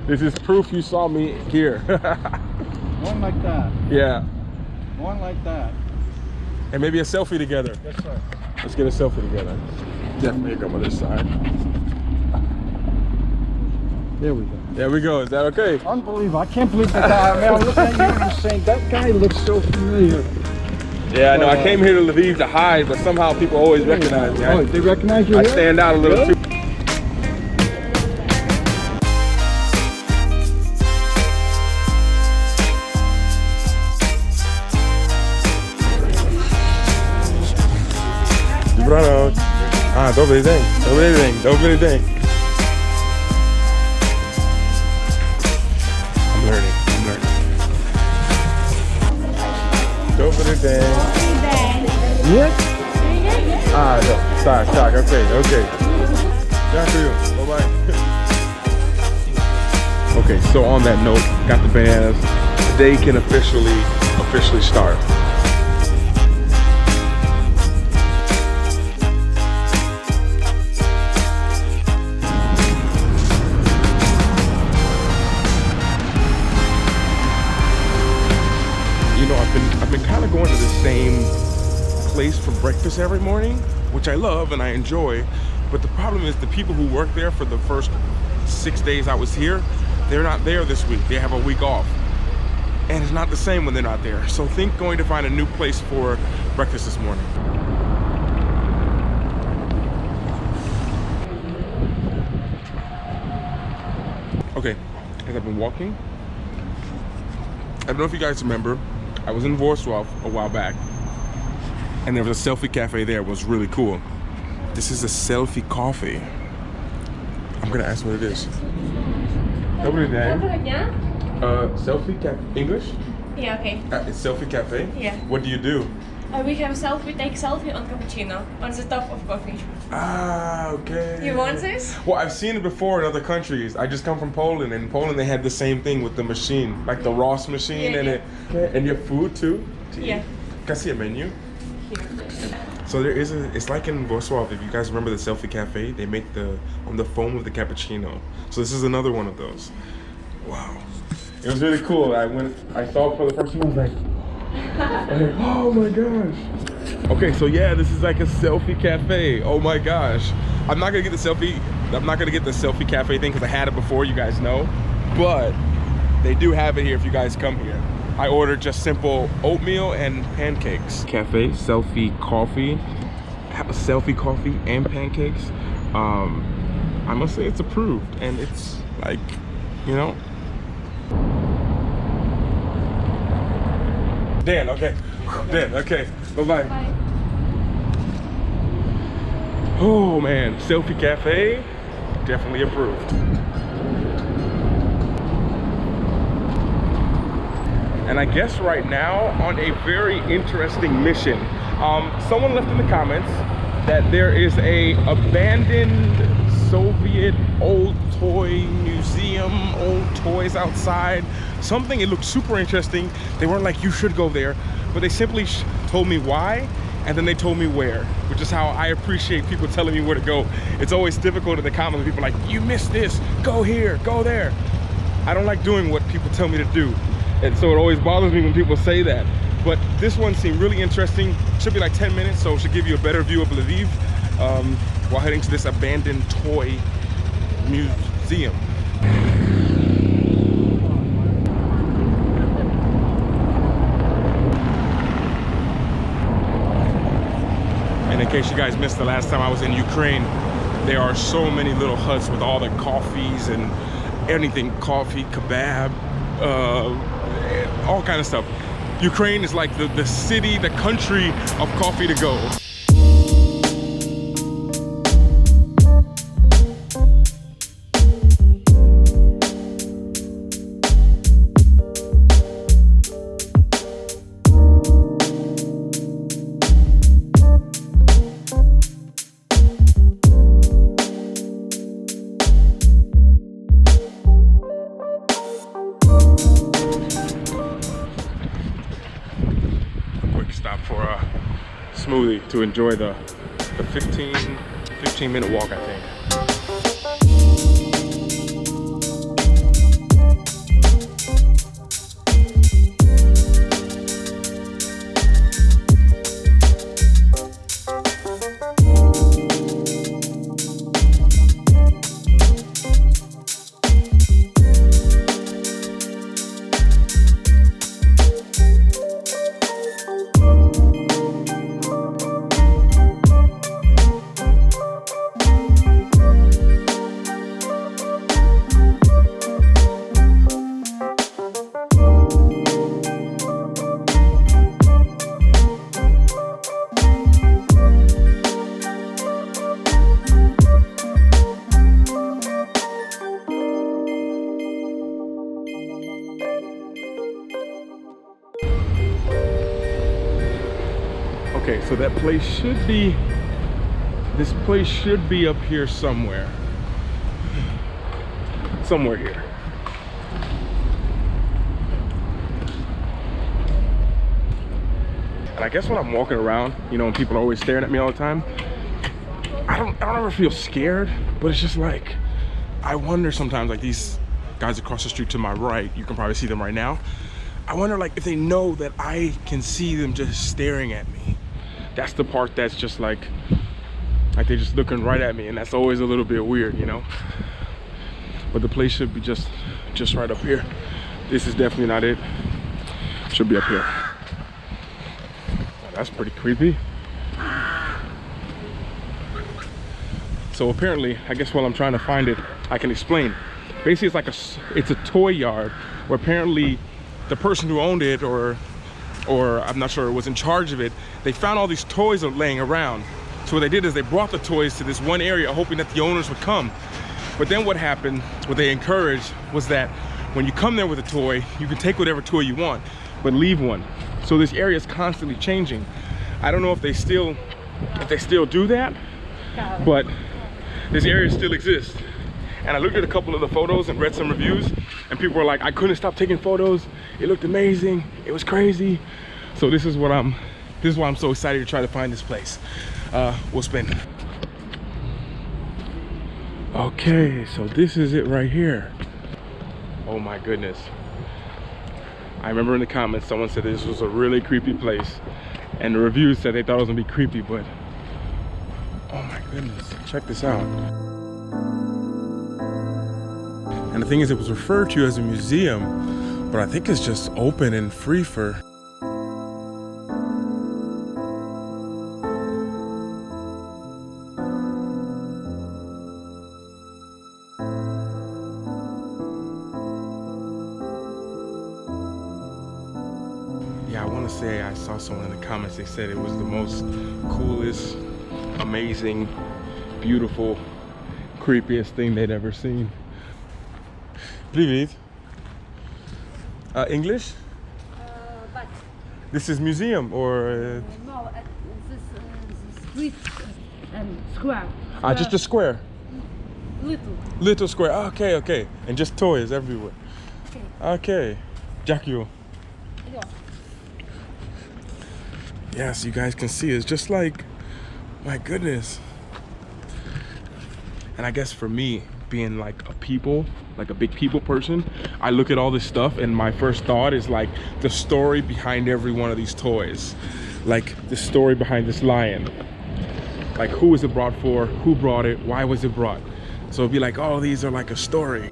This is proof you saw me here. One like that. Yeah. One like that. And maybe a selfie together. Yes, sir. Let's get a selfie together. Definitely come on this side. There we go. There we go. Is that okay? Unbelievable. I can't believe that guy. Man, I'm looking at you and I'm saying, that guy looks so familiar. Yeah, I know. I came here to Lviv to hide, but somehow people always recognize me. Oh, they recognize you? I stand out a little Really? too. Brano. Ah, dobry dzień. Dobry dzień. Dobry dzień. I'm learning. Dobry dzień. Yeah? Ah, no. Tak. Okay. Dziękuję. Bye-bye. Okay, so on that note, got the bananas. Today can officially start. You know, I've been kind of going to the same place for breakfast every morning, which I love and I enjoy. But the problem is the people who work there for the first 6 days I was here, they're not there this week. They have a week off. And it's not the same when they're not there. So think going to find a new place for breakfast this morning. Okay, as I've been walking, I don't know if you guys remember, I was in Warsaw a while back, and there was a selfie cafe there. It was really cool. This is a selfie coffee. I'm gonna ask what it is. Dobry dzień. Selfie cafe, English? Yeah, okay. It's selfie cafe? Yeah. What do you do? We have selfie, we take selfie on cappuccino, on the top of coffee. Ah, okay. You want this? Well, I've seen it before in other countries. I just come from Poland, and in Poland they had the same thing with the machine, like the Ross machine, Yeah, and yeah. it. Okay. And you have food too? To Yeah. eat? Can I see a menu? Here. So there is it's like in Warsaw, if you guys remember the selfie cafe, they make on the foam of the cappuccino. So this is another one of those. Wow. It was really cool. I saw it for the first time, I was like, oh my gosh. Okay, so yeah, this is like a selfie cafe. Oh my gosh. I'm not gonna get the selfie cafe thing because I had it before, you guys know. But they do have it here if you guys come here. I ordered just simple oatmeal and pancakes. Cafe, selfie coffee and pancakes. I must say it's approved, and it's like, you know. Dan, okay. Bye-bye. Bye. Oh man, selfie cafe, definitely approved. And I guess right now on a very interesting mission. Someone left in the comments that there is a abandoned Soviet old toy museum, old toys outside. Something, it looked super interesting. They weren't like, you should go there, but they simply told me why, and then they told me where, which is how I appreciate people telling me where to go. It's always difficult in the comments, people are like, you missed this, go here, go there. I don't like doing what people tell me to do. And so it always bothers me when people say that. But this one seemed really interesting. Should be like 10 minutes, so it should give you a better view of Lviv while heading to this abandoned toy museum. And in case you guys missed the last time I was in Ukraine, there are so many little huts with all the coffees and anything, coffee, kebab, all kind of stuff. Ukraine is like the city, the country of coffee to go. Stop for a smoothie to enjoy the 15-minute walk, I think. Okay, so that place should be, this place should be up here somewhere. Somewhere here. And I guess when I'm walking around, you know, and people are always staring at me all the time, I don't ever feel scared, but it's just like, I wonder sometimes, like these guys across the street to my right, you can probably see them right now. I wonder like if they know that I can see them just staring at me. That's the part that's just like they're just looking right at me, and that's always a little bit weird, you know? But the place should be just right up here. This is definitely not it. Should be up here. That's pretty creepy. So apparently, I guess while I'm trying to find it, I can explain. Basically, it's a toy yard where apparently the person who owned it, or I'm not sure, was in charge of it, they found all these toys laying around. So what they did is they brought the toys to this one area hoping that the owners would come. But then what happened, what they encouraged, was that when you come there with a toy, you can take whatever toy you want, but leave one. So this area is constantly changing. I don't know if they still do that, but this area still exists. And I looked at a couple of the photos and read some reviews, and people were like, I couldn't stop taking photos. It looked amazing. It was crazy. So this is why I'm so excited to try to find this place. We'll spin. Okay, so this is it right here. Oh my goodness. I remember in the comments, someone said this was a really creepy place. And the reviews said they thought it was gonna be creepy, but oh my goodness, check this out. And the thing is, it was referred to as a museum, but I think it's just open and free for. Yeah, I want to say I saw someone in the comments, they said it was the most coolest, amazing, beautiful, creepiest thing they'd ever seen. Lviv. English? But This is museum or? no, this street and square. Just a square. Little square. Okay, okay. And just toys everywhere. Okay. Jackie. Yes, you guys can see it's just like, my goodness. And I guess for me, being like a big people person, I look at all this stuff and my first thought is like the story behind every one of these toys. Like the story behind this lion. Like who was it brought for? Who brought it? Why was it brought? So it'd be like, oh, these are like a story.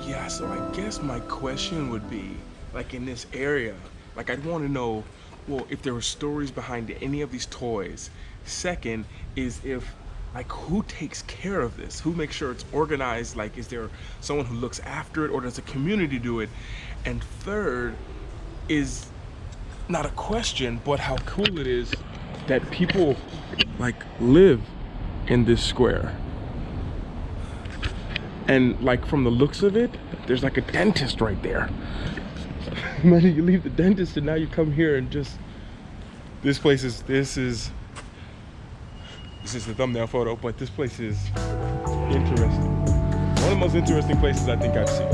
Yeah, so I guess my question would be, like in this area, like I'd want to know, well, if there were stories behind any of these toys. Second is if, like, who takes care of this? Who makes sure it's organized? Like, is there someone who looks after it, or does the community do it? And third is not a question, but how cool it is that people like live in this square. And like from the looks of it, there's like a dentist right there. Imagine you leave the dentist and now you come here and just, this is the thumbnail photo, but this place is interesting. One of the most interesting places I think I've seen.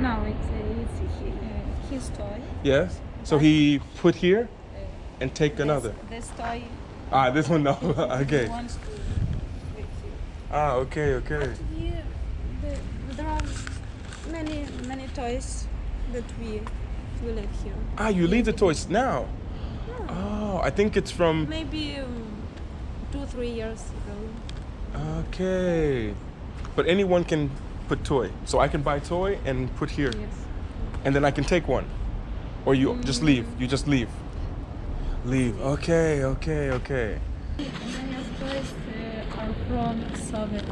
No, it's his toy. Yes? So he put here and take another. This toy. This one no. Okay. He wants to with you. Okay, okay. There are many toys that we leave here. You leave the toys now? Yeah. Oh, I think it's from. Maybe 2-3 years ago. Okay. But anyone can put toy. So I can buy toy and put here. Yes. And then I can take one. Or you just leave. You just leave. Leave. Okay, okay, okay. Many of toys are from Soviet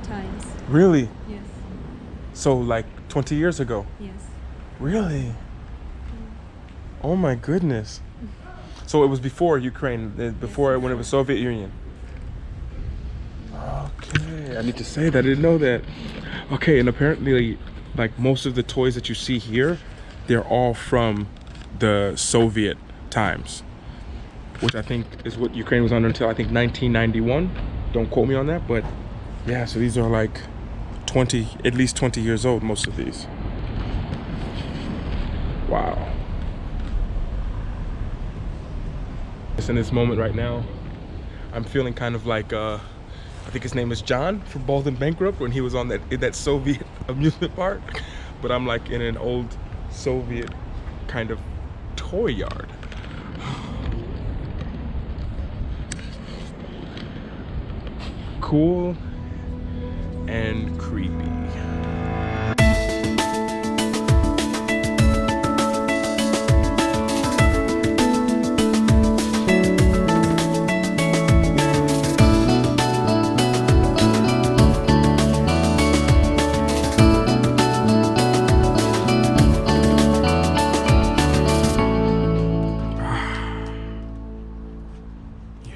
times. Really? Yes. So like 20 years ago? Yes. Really? Oh my goodness. So it was before Ukraine, before when it was Soviet Union. Okay, I need to say that, I didn't know that. Okay, and apparently like most of the toys that you see here, they're all from the Soviet times, which I think is what Ukraine was under until I think 1991. Don't quote me on that, but yeah, so these are like 20, at least 20 years old, most of these. Wow. In this moment right now, I'm feeling kind of like I think his name is John from Bold and Bankrupt when he was on that Soviet amusement park, but I'm like in an old Soviet kind of toy yard. Cool and creepy.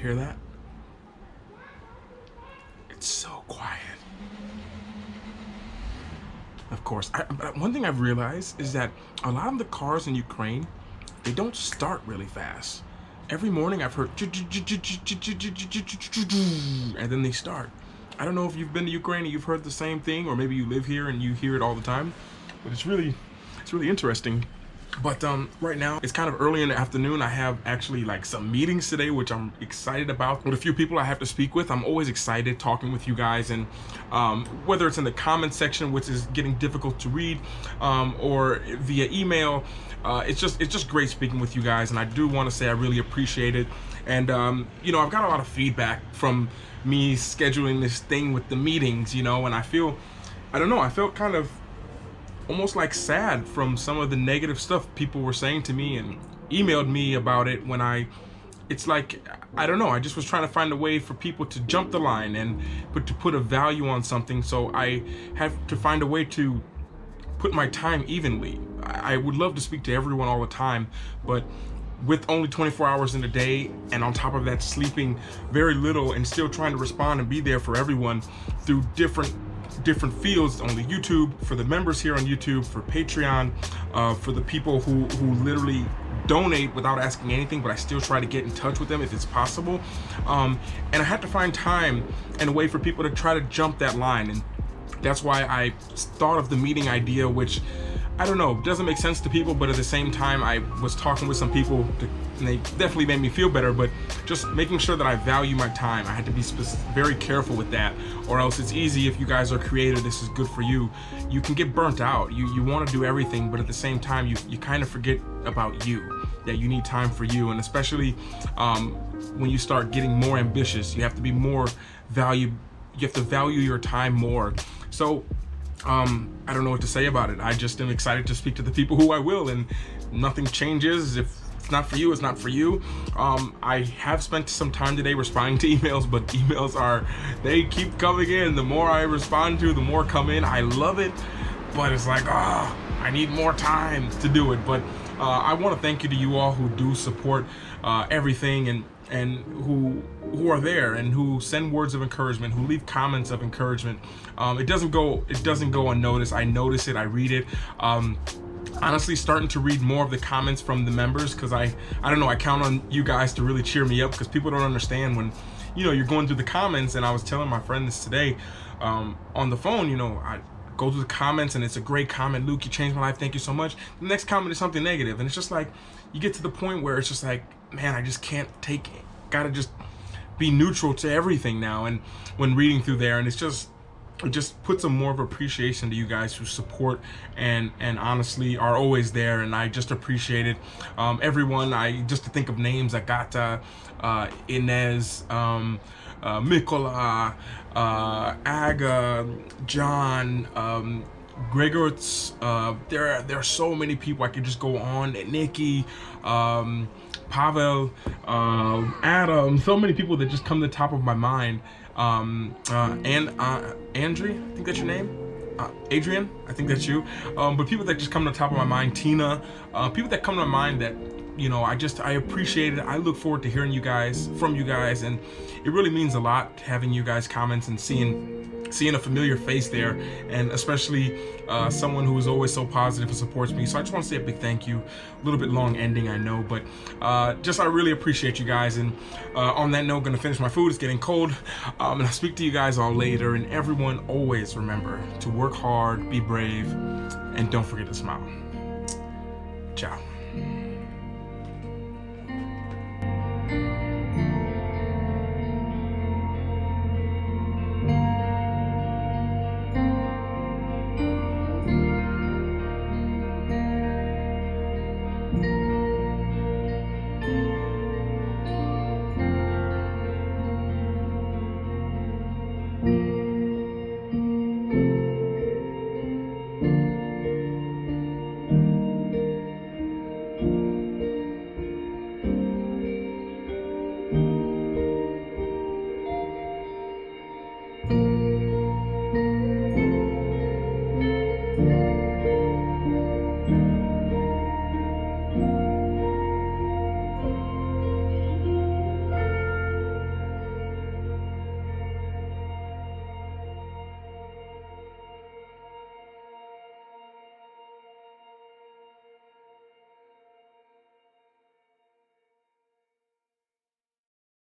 Hear that? It's so quiet. Of course, but one thing I've realized is that a lot of the cars in Ukraine, they don't start really fast. Every morning I've heard and then they start. I don't know if you've been to Ukraine and you've heard the same thing, or maybe you live here and you hear it all the time, but it's really interesting. But right now it's kind of early in the afternoon. I have actually like some meetings today, which I'm excited about, with a few people I have to speak with. I'm always excited talking with you guys, and whether it's in the comment section, which is getting difficult to read, or via email, it's just great speaking with you guys, and I do want to say I really appreciate it. And you know, I've got a lot of feedback from me scheduling this thing with the meetings, you know, and I don't know, I felt kind of almost like sad from some of the negative stuff people were saying to me and emailed me about it when it's like, I don't know, I just was trying to find a way for people to jump the line and to put a value on something. So I have to find a way to put my time evenly. I would love to speak to everyone all the time, but with only 24 hours in a day, and on top of that sleeping very little, and still trying to respond and be there for everyone through different fields on the YouTube, for the members here on YouTube, for Patreon, for the people who literally donate without asking anything, but I still try to get in touch with them if it's possible. And I had to find time and a way for people to try to jump that line, and that's why I thought of the meeting idea, which I don't know, doesn't make sense to people, but at the same time, I was talking with some people and they definitely made me feel better, but just making sure that I value my time. I had to be very careful with that, or else it's easy, if you guys are creative, this is good for you. You can get burnt out. You want to do everything, but at the same time, you kind of forget about you, that you need time for you. And especially when you start getting more ambitious, you have to be more you have to value your time more. So I don't know what to say about it. I just am excited to speak to the people who I will, and nothing changes. If it's not for you, it's not for you. I have spent some time today responding to emails, but emails they keep coming in. The more I respond to, the more come in. I love it, but it's like, I need more time to do it. But I want to thank you to you all who do support everything, and who are there, and who send words of encouragement, who leave comments of encouragement. It doesn't go unnoticed. I notice it, I read it. Honestly, starting to read more of the comments from the members, because I don't know, I count on you guys to really cheer me up, because people don't understand when, you know, you're going through the comments. And I was telling my friend this today on the phone, you know, I go through the comments and it's a great comment. Luke, you changed my life, thank you so much. The next comment is something negative, and it's just like, you get to the point where it's just like, man, I just can't take it. Gotta just be neutral to everything now, and when reading through there, and it's just, it just puts a more of appreciation to you guys who support and honestly are always there, and I just appreciate it. Everyone, just to think of names, Agata, Inez, Mikola, Aga, John, Gregorz, there are so many people I could just go on. Nikki, Pavel, Adam, so many people that just come to the top of my mind. Andre, I think that's your name. Adrian, I think that's you. But people that just come to the top of my mind. Tina, people that come to my mind that, you know, I appreciate it. I look forward to hearing from you guys, and it really means a lot having you guys comments and seeing a familiar face there, and especially someone who is always so positive and supports me. So I just want to say a big thank you. A little bit long ending, I know, but I really appreciate you guys. And on that note, gonna finish my food. It's getting cold, and I'll speak to you guys all later. And everyone, always remember to work hard, be brave, and don't forget to smile. Ciao.